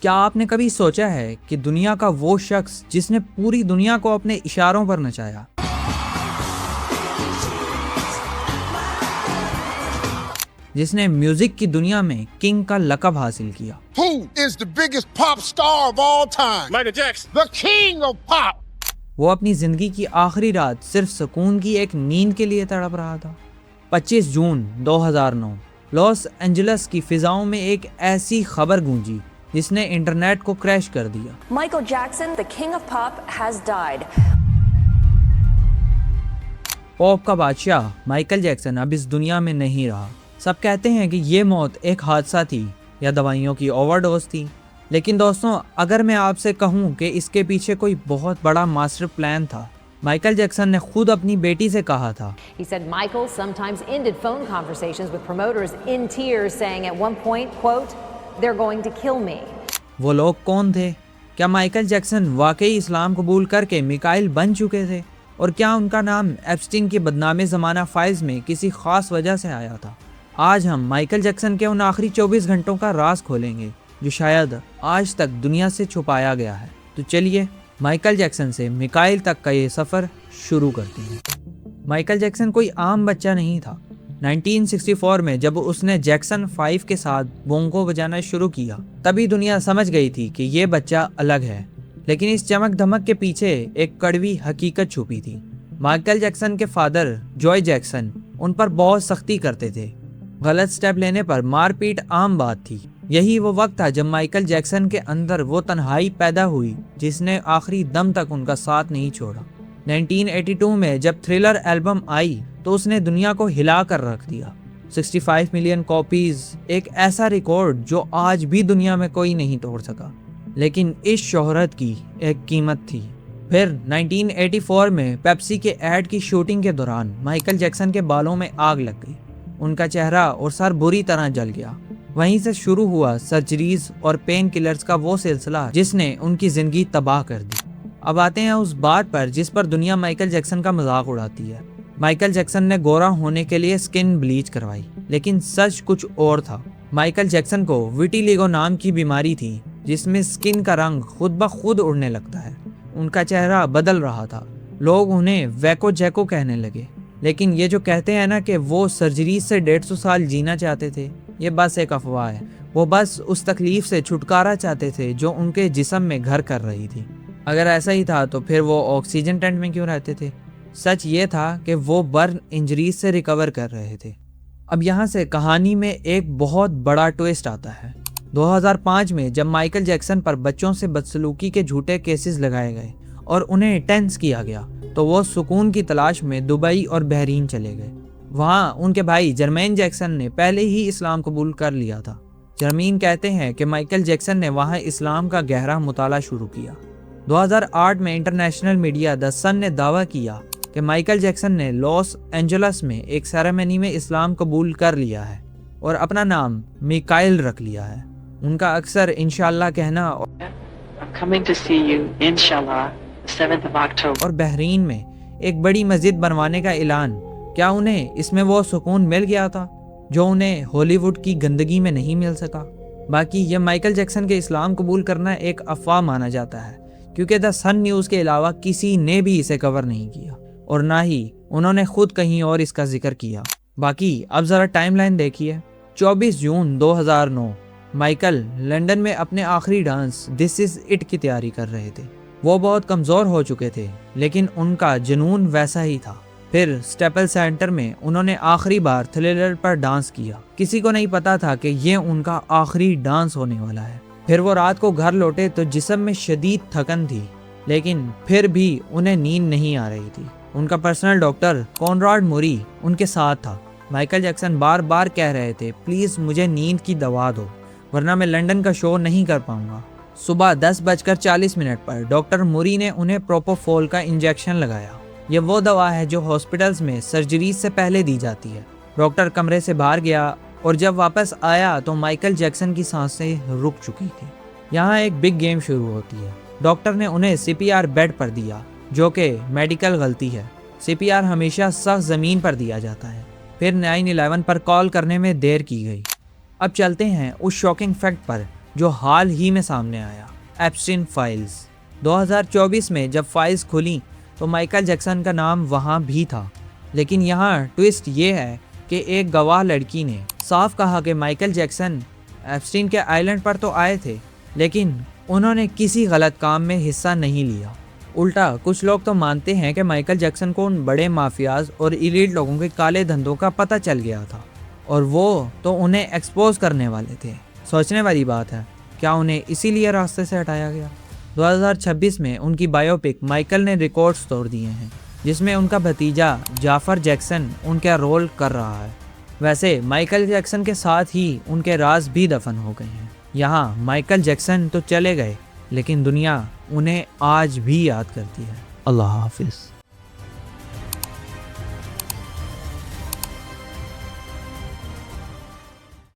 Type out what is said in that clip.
کیا آپ نے کبھی سوچا ہے کہ دنیا کا وہ شخص جس نے پوری دنیا کو اپنے اشاروں پر نچایا، جس نے میوزک کی دنیا میں کنگ کا لقب حاصل کیا؟ Who is the biggest pop star of all time? Michael Jackson. The king of pop. وہ اپنی زندگی کی آخری رات صرف سکون کی ایک نیند کے لیے تڑپ رہا تھا۔ 25 جون 2009 لاس اینجلس کی فضاؤں میں ایک ایسی خبر گونجی جس نے انٹرنیٹ کو کریش کر دیا۔ Michael Jackson, the king of pop, has died. پاپ کا بادشاہ مائیکل جیکسن اب اس دنیا میں نہیں رہا۔ سب کہتے ہیں کہ یہ موت ایک حادثہ تھی یا دوائیوں کی اوور ڈوز تھی، لیکن دوستوں اگر میں آپ سے کہوں کہ اس کے پیچھے کوئی بہت بڑا ماسٹر پلان تھا۔ مائیکل جیکسن نے خود اپنی بیٹی سے کہا تھا، He said Michael sometimes ended phone conversations with promoters in tears, saying at one point, quote, "They're going to kill me." وہ لوگ کون تھے؟ کیا مائیکل جیکسن واقعی اسلام قبول کر کے میکائل بن چکے تھے؟ اور کیا ان کا نام ایپسٹین کے بدنام زمانہ فائلز میں کسی خاص وجہ سے آیا تھا؟ آج ہم مائیکل جیکسن کے ان آخری 24 گھنٹوں کا راز کھولیں گے جو شاید آج تک دنیا سے چھپایا گیا ہے۔ تو چلیے مائیکل جیکسن سے میکائل تک کا یہ سفر شروع کرتے ہیں۔ مائیکل جیکسن کوئی عام بچہ نہیں تھا۔ 1964 میں جب اس نے جیکسن 5 کے ساتھ بونگو بجانا شروع کیا، تبھی دنیا سمجھ گئی تھی کہ یہ بچہ الگ ہے، لیکن اس چمک دھمک کے پیچھے ایک کڑوی حقیقت چھپی تھی۔ مائیکل جیکسن کے فادر جوائے جیکسن ان پر بہت سختی کرتے تھے۔ غلط سٹیپ لینے پر مار پیٹ عام بات تھی۔ یہی وہ وقت تھا جب مائیکل جیکسن کے اندر وہ تنہائی پیدا ہوئی جس نے آخری دم تک ان کا ساتھ نہیں چھوڑا۔ 1982 میں جب تھرلر البم آئی تو اس نے دنیا کو ہلا کر رکھ دیا۔ 65 ملین کاپیز، ایک ایسا ریکارڈ جو آج بھی دنیا میں کوئی نہیں توڑ سکا۔ لیکن اس شہرت کی ایک قیمت تھی۔ پھر 1984 میں پیپسی کے ایڈ کی شوٹنگ کے دوران مائیکل جیکسن کے بالوں میں آگ لگ گئی۔ ان کا چہرہ اور سر بری طرح جل گیا۔ وہیں سے شروع ہوا سرجریز اور پین کلرز کا وہ سلسلہ جس نے ان کی زندگی تباہ کر دی۔ اب آتے ہیں اس بات پر جس پر دنیا مائیکل جیکسن کا مذاق اڑاتی ہے۔ مائیکل جیکسن نے گورا ہونے کے لیے سکن بلیچ کروائی، لیکن سچ کچھ اور تھا۔ مائیکل جیکسن کو ویٹیلیگو نام کی بیماری تھی جس میں سکن کا رنگ خود بخود اڑنے لگتا ہے۔ ان کا چہرہ بدل رہا تھا۔ لوگ انہیں ویکو جیکو کہنے لگے، لیکن یہ جو کہتے ہیں نا کہ وہ سرجری سے 150 سال جینا چاہتے تھے، یہ بس ایک افواہ ہے۔ وہ بس اس تکلیف سے چھٹکارا چاہتے تھے جو ان کے جسم میں گھر کر رہی تھی۔ اگر ایسا ہی تھا تو پھر وہ آکسیجن ٹینٹ میں کیوں رہتے تھے؟ سچ یہ تھا کہ وہ برن انجریز سے ریکور کر رہے تھے۔ اب یہاں سے کہانی میں ایک بہت بڑا ٹویسٹ آتا ہے۔ 2005 میں جب مائیکل جیکسن پر بچوں سے بدسلوکی کے جھوٹے کیسز لگائے گئے اور انہیں ٹینس کیا گیا تو وہ سکون کی تلاش میں دبئی اور بحرین چلے گئے۔ وہاں ان کے بھائی جرمین جیکسن نے پہلے ہی اسلام قبول کر لیا تھا۔ جرمین کہتے ہیں کہ مائیکل جیکسن نے وہاں اسلام کا گہرا مطالعہ شروع کیا۔ 2008 میں انٹرنیشنل میڈیا دی سن نے دعویٰ کیا کہ مائیکل جیکسن نے لاس اینجلس میں ایک سیریمنی میں اسلام قبول کر لیا ہے اور اپنا نام میکائل رکھ لیا ہے۔ ان کا اکثر انشاءاللہ کہنا I'm coming to see you, inshallah, the 7th of October. اور بحرین میں ایک بڑی مسجد بنوانے کا اعلان، کیا انہیں اس میں وہ سکون مل گیا تھا جو انہیں ہالی ووڈ کی گندگی میں نہیں مل سکا؟ باقی یہ مائیکل جیکسن کے اسلام قبول کرنا ایک افواہ مانا جاتا ہے، کیونکہ دی سن نیوز کے علاوہ کسی نے بھی اسے کور نہیں کیا اور نہ ہی انہوں نے خود کہیں اور اس کا ذکر کیا۔ باقی اب ذرا ٹائم لائن دیکھیے۔ 24 جون 2009 مائیکل لندن میں اپنے آخری ڈانس دس از اٹ کی تیاری کر رہے تھے۔ وہ بہت کمزور ہو چکے تھے لیکن ان کا جنون ویسا ہی تھا۔ پھر سٹیپل سینٹر میں انہوں نے آخری بار تھرلر پر ڈانس کیا۔ کسی کو نہیں پتا تھا کہ یہ ان کا آخری ڈانس ہونے والا ہے۔ پھر وہ رات کو گھر لوٹے تو جسم میں شدید تھکن تھی، لیکن پھر بھی انہیں نیند نہیں آ رہی تھی۔ ان کا پرسنل ڈاکٹر کونراڈ موری ان کے ساتھ تھا۔ مائیکل جیکسن بار بار کہہ رہے تھے، پلیز مجھے نیند کی دوا دو ورنہ میں لندن کا شو نہیں کر پاؤں گا۔ صبح 10:40 پر ڈاکٹر موری نے انہیں پروپوفول کا انجیکشن لگایا۔ یہ وہ دوا ہے جو ہاسپٹلز میں سرجریز سے پہلے دی جاتی ہے۔ ڈاکٹر کمرے سے باہر گیا اور جب واپس آیا تو مائیکل جیکسن کی سانسیں رک چکی تھی۔ یہاں ایک بگ گیم شروع ہوتی ہے۔ ڈاکٹر نے انہیں CPR بیڈ پر دیا، جو کہ میڈیکل غلطی ہے۔ CPR ہمیشہ سخت زمین پر دیا جاتا ہے۔ پھر 911 پر کال کرنے میں دیر کی گئی۔ اب چلتے ہیں اس شاکنگ فیکٹ پر جو حال ہی میں سامنے آیا، ایپسٹین فائلز۔ 2024 میں جب فائلز کھلیں تو مائیکل جیکسن کا نام وہاں بھی تھا، لیکن یہاں ٹوسٹ یہ ہے کہ ایک گواہ لڑکی نے صاف کہا کہ مائیکل جیکسن ایپسٹین کے آئیلینڈ پر تو آئے تھے، لیکن انہوں نے کسی غلط کام میں حصہ نہیں لیا۔ الٹا کچھ لوگ تو مانتے ہیں کہ مائیکل جیکسن کو ان بڑے مافیاز اور ایلیٹ لوگوں کے کالے دھندوں کا پتہ چل گیا تھا، اور وہ تو انہیں ایکسپوز کرنے والے تھے۔ سوچنے والی بات ہے، کیا انہیں اسی لیے راستے سے ہٹایا گیا؟ 2026 میں ان کی بایوپک مائیکل نے ریکارڈز توڑ دیے ہیں، جس میں ان کا بھتیجا جعفر جیکسن ان کا رول کر رہا ہے۔ ویسے مائیکل جیکسن کے ساتھ ہی ان کے راز بھی دفن ہو گئے ہیں۔ یہاں مائیکل جیکسن تو چلے گئے، لیکن دنیا انہیں آج بھی یاد کرتی ہے۔ اللہ حافظ۔